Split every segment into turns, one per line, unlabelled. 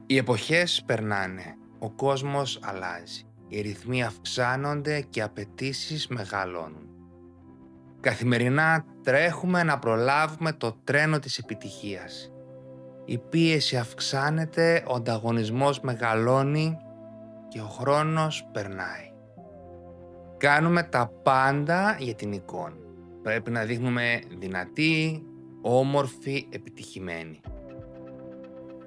Οι εποχές περνάνε, ο κόσμος αλλάζει, οι ρυθμοί αυξάνονται και οι απαιτήσεις μεγαλώνουν. Καθημερινά τρέχουμε να προλάβουμε το τρένο της επιτυχίας. Η πίεση αυξάνεται, ο ανταγωνισμός μεγαλώνει και ο χρόνος περνάει. Κάνουμε τα πάντα για την εικόνα. Πρέπει να δείχνουμε δυνατοί, όμορφοι, επιτυχημένοι.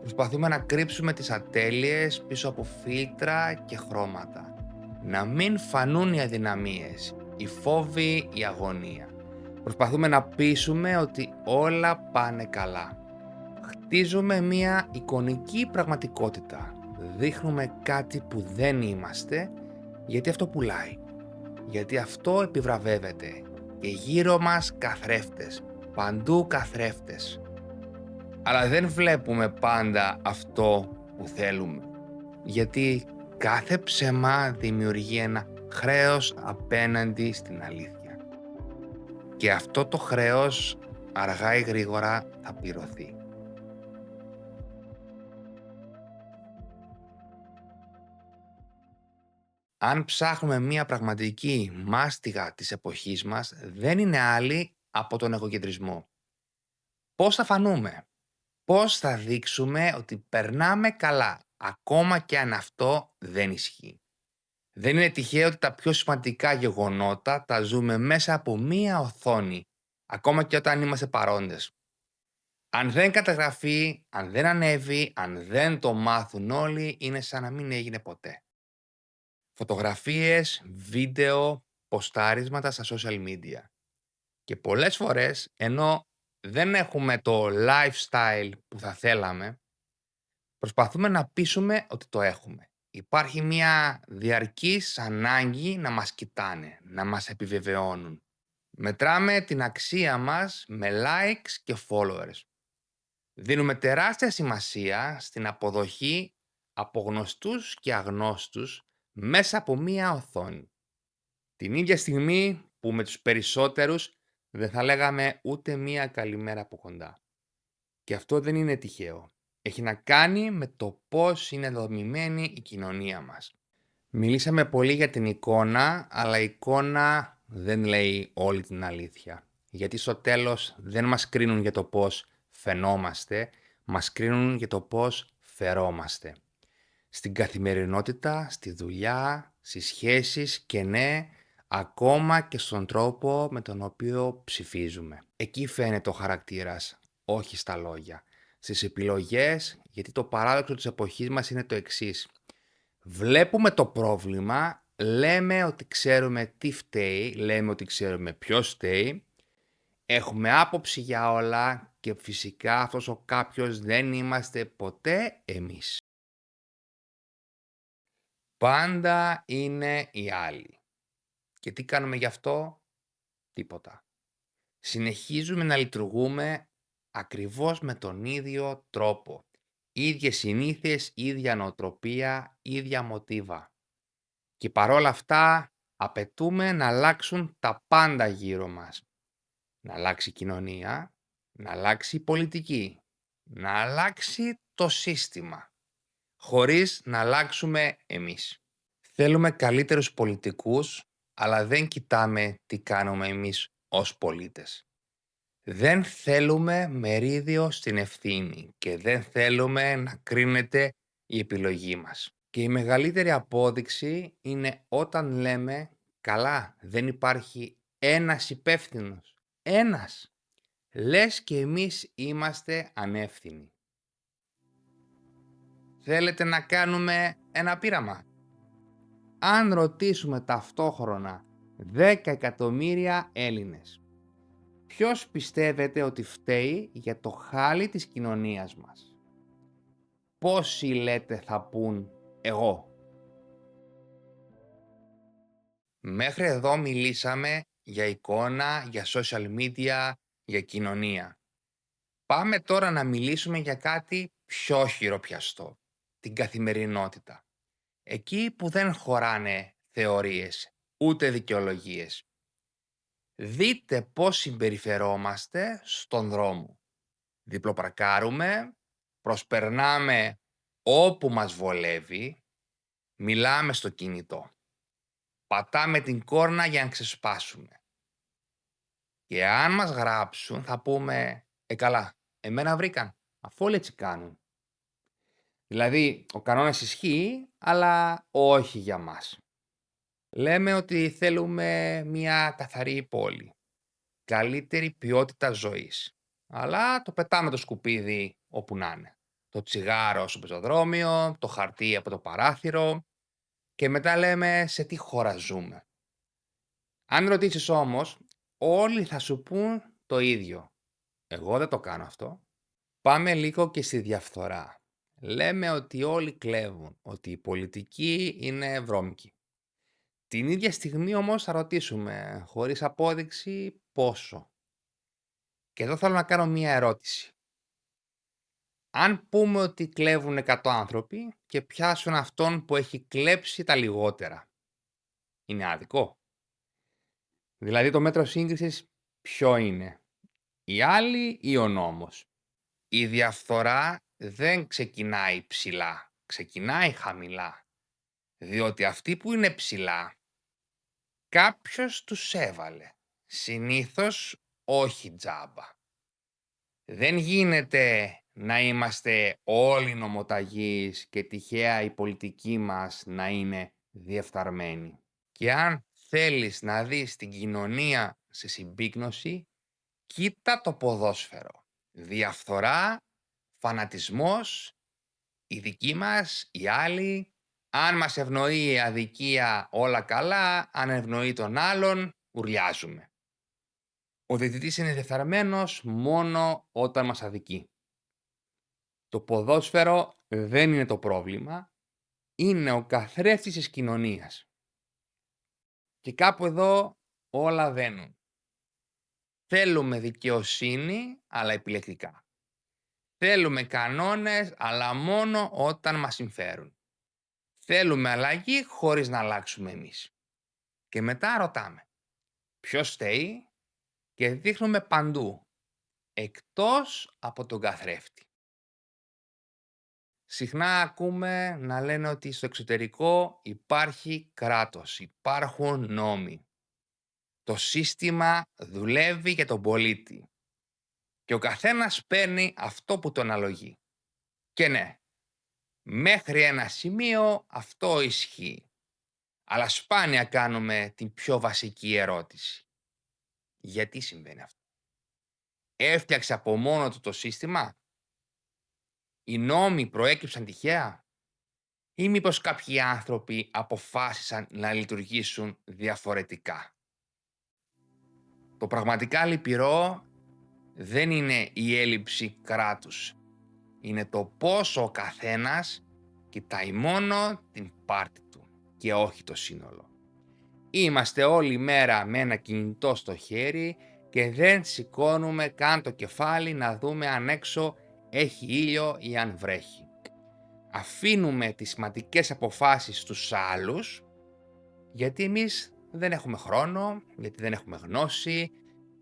Προσπαθούμε να κρύψουμε τις ατέλειες πίσω από φίλτρα και χρώματα. Να μην φανούν οι αδυναμίες, οι φόβοι, η αγωνία. Προσπαθούμε να πείσουμε ότι όλα πάνε καλά. Χτίζουμε μια εικονική πραγματικότητα. Δείχνουμε κάτι που δεν είμαστε, γιατί αυτό πουλάει. Γιατί αυτό επιβραβεύεται. Και γύρω μας καθρέφτες. Παντού καθρέφτες. Αλλά δεν βλέπουμε πάντα αυτό που θέλουμε. Γιατί κάθε ψέμα δημιουργεί ένα χρέος απέναντι στην αλήθεια. Και αυτό το χρέος αργά ή γρήγορα θα πληρωθεί. Αν ψάχνουμε μια πραγματική μάστιγα της εποχής μας, δεν είναι άλλη από τον εγωκεντρισμό. Πώς θα φανούμε? Πώς θα δείξουμε ότι περνάμε καλά, ακόμα και αν αυτό δεν ισχύει? Δεν είναι τυχαίο ότι τα πιο σημαντικά γεγονότα τα ζούμε μέσα από μία οθόνη, ακόμα και όταν είμαστε παρόντες. Αν δεν καταγραφεί, αν δεν ανέβει, αν δεν το μάθουν όλοι, είναι σαν να μην έγινε ποτέ. Φωτογραφίες, βίντεο, ποστάρίσματα στα social media. Και πολλές φορές, ενώ δεν έχουμε το lifestyle που θα θέλαμε, προσπαθούμε να πείσουμε ότι το έχουμε. Υπάρχει μια διαρκής ανάγκη να μας κοιτάνε, να μας επιβεβαιώνουν. Μετράμε την αξία μας με likes και followers. Δίνουμε τεράστια σημασία στην αποδοχή από γνωστούς και αγνώστους μέσα από μία οθόνη. Την ίδια στιγμή που με τους περισσότερους δεν θα λέγαμε ούτε μία καλημέρα από κοντά. Και αυτό δεν είναι τυχαίο. Έχει να κάνει με το πώς είναι δομημένη η κοινωνία μας. Μιλήσαμε πολύ για την εικόνα, αλλά η εικόνα δεν λέει όλη την αλήθεια. Γιατί στο τέλος δεν μας κρίνουν για το πώς φαινόμαστε, μας κρίνουν για το πώς φερόμαστε. Στην καθημερινότητα, στη δουλειά, στις σχέσεις και ναι, ακόμα και στον τρόπο με τον οποίο ψηφίζουμε. Εκεί φαίνεται ο χαρακτήρας, όχι στα λόγια. Στις επιλογές, γιατί το παράδοξο της εποχής μας είναι το εξής. Βλέπουμε το πρόβλημα, λέμε ότι ξέρουμε τι φταίει, λέμε ότι ξέρουμε ποιος φταίει, έχουμε άποψη για όλα και φυσικά αυτός ο κάποιος δεν είμαστε ποτέ εμείς. Πάντα είναι οι άλλοι. Και τι κάνουμε γι' αυτό? Τίποτα. Συνεχίζουμε να λειτουργούμε ακριβώς με τον ίδιο τρόπο. Ίδιες συνήθειες, ίδια νοοτροπία, ίδια μοτίβα. Και παρόλα αυτά απαιτούμε να αλλάξουν τα πάντα γύρω μας. Να αλλάξει η κοινωνία, να αλλάξει η πολιτική, να αλλάξει το σύστημα, χωρίς να αλλάξουμε εμείς. Θέλουμε καλύτερους πολιτικούς, αλλά δεν κοιτάμε τι κάνουμε εμείς ως πολίτες. Δεν θέλουμε μερίδιο στην ευθύνη και δεν θέλουμε να κρίνεται η επιλογή μας. Και η μεγαλύτερη απόδειξη είναι όταν λέμε «καλά, δεν υπάρχει ένας υπεύθυνος». Ένας. Λες και εμείς είμαστε ανεύθυνοι. Θέλετε να κάνουμε ένα πείραμα? Αν ρωτήσουμε ταυτόχρονα 10 εκατομμύρια Έλληνες, ποιος πιστεύετε ότι φταίει για το χάλι της κοινωνίας μας? Πόσοι λέτε θα πούν εγώ? Μέχρι εδώ μιλήσαμε για εικόνα, για social media, για κοινωνία. Πάμε τώρα να μιλήσουμε για κάτι πιο χειροπιαστό, την καθημερινότητα. Εκεί που δεν χωράνε θεωρίες, ούτε δικαιολογίες. Δείτε πώς συμπεριφερόμαστε στον δρόμο. Διπλοπαρκάρουμε, προσπερνάμε Όπου μας βολεύει, μιλάμε στο κινητό. Πατάμε την κόρνα για να ξεσπάσουμε. Και αν μας γράψουν θα πούμε καλά, εμένα βρήκαν, αφού όλοι έτσι κάνουν. Δηλαδή, ο κανόνας ισχύει, αλλά όχι για μας. Λέμε ότι θέλουμε μια καθαρή πόλη, καλύτερη ποιότητα ζωής. Αλλά το πετάμε το σκουπίδι όπου να είναι. Το τσιγάρο στο πεζοδρόμιο, το χαρτί από το παράθυρο και μετά λέμε σε τι χώρα ζούμε. Αν ρωτήσεις όμως, όλοι θα σου πούν το ίδιο. Εγώ δεν το κάνω αυτό. Πάμε λίγο και στη διαφθορά. Λέμε ότι όλοι κλέβουν, ότι η πολιτική είναι βρώμικη. Την ίδια στιγμή όμως θα ρωτήσουμε, χωρίς απόδειξη, πόσο. Και εδώ θέλω να κάνω μία ερώτηση. Αν πούμε ότι κλέβουν 100 άνθρωποι και πιάσουν αυτόν που έχει κλέψει τα λιγότερα, είναι άδικο? Δηλαδή το μέτρο σύγκρισης ποιο είναι? Οι άλλοι ή ο νόμος? Η διαφθορά δεν ξεκινάει ψηλά, ξεκινάει χαμηλά. Διότι αυτοί που είναι ψηλά, κάποιος τους έβαλε. Συνήθως όχι τζάμπα. Δεν γίνεται να είμαστε όλοι νομοταγείς και τυχαία η πολιτική μας να είναι διεφθαρμένη. Και αν θέλεις να δεις την κοινωνία σε συμπίκνωση, κοίτα το ποδόσφαιρο. Διαφθορά, φανατισμός, οι δικοί μας, οι άλλοι. Αν μας ευνοεί η αδικία όλα καλά, αν ευνοεί τον άλλον, ουρλιάζουμε. Ο διαιτητής είναι διεφθαρμένος μόνο όταν μας αδικεί. Το ποδόσφαιρο δεν είναι το πρόβλημα, είναι ο καθρέφτης της κοινωνίας. Και κάπου εδώ όλα βαίνουν. Θέλουμε δικαιοσύνη, αλλά επιλεκτικά. Θέλουμε κανόνες, αλλά μόνο όταν μας συμφέρουν. Θέλουμε αλλαγή χωρίς να αλλάξουμε εμείς. Και μετά ρωτάμε, ποιος φταίει? Και δείχνουμε παντού, εκτός από τον καθρέφτη. Συχνά ακούμε να λένε ότι στο εξωτερικό υπάρχει κράτος, υπάρχουν νόμοι. Το σύστημα δουλεύει για τον πολίτη. Και ο καθένας παίρνει αυτό που τον αναλογεί. Και ναι, μέχρι ένα σημείο αυτό ισχύει. Αλλά σπάνια κάνουμε την πιο βασική ερώτηση. Γιατί συμβαίνει αυτό? Έφτιαξε από μόνο του το σύστημα? Οι νόμοι προέκυψαν τυχαία? Ή μήπως κάποιοι άνθρωποι αποφάσισαν να λειτουργήσουν διαφορετικά? Το πραγματικά λυπηρό δεν είναι η έλλειψη κράτους. Είναι το πόσο ο καθένας κοιτάει μόνο την πάρτη του και όχι το σύνολο. Είμαστε όλη μέρα με ένα κινητό στο χέρι και δεν σηκώνουμε καν το κεφάλι να δούμε αν έξω έχει ήλιο ή αν βρέχει. Αφήνουμε τις σημαντικές αποφάσεις στους άλλους γιατί εμείς δεν έχουμε χρόνο, γιατί δεν έχουμε γνώση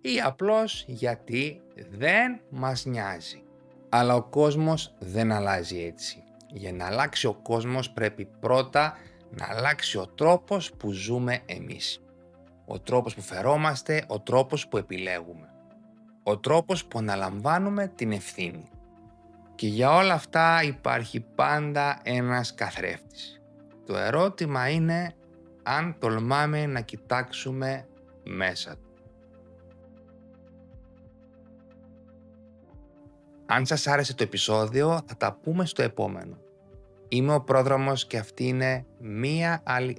ή απλώς γιατί δεν μας νοιάζει. Αλλά ο κόσμος δεν αλλάζει έτσι. Για να αλλάξει ο κόσμος πρέπει πρώτα να αλλάξει ο τρόπος που ζούμε εμείς. Ο τρόπος που φερόμαστε, ο τρόπος που επιλέγουμε. Ο τρόπος που αναλαμβάνουμε την ευθύνη. Και για όλα αυτά υπάρχει πάντα ένας καθρέφτης. Το ερώτημα είναι αν τολμάμε να κοιτάξουμε μέσα του. Αν σας άρεσε το επεισόδιο, θα τα πούμε στο επόμενο. Είμαι ο Πρόδρομος και αυτή είναι μία άλλη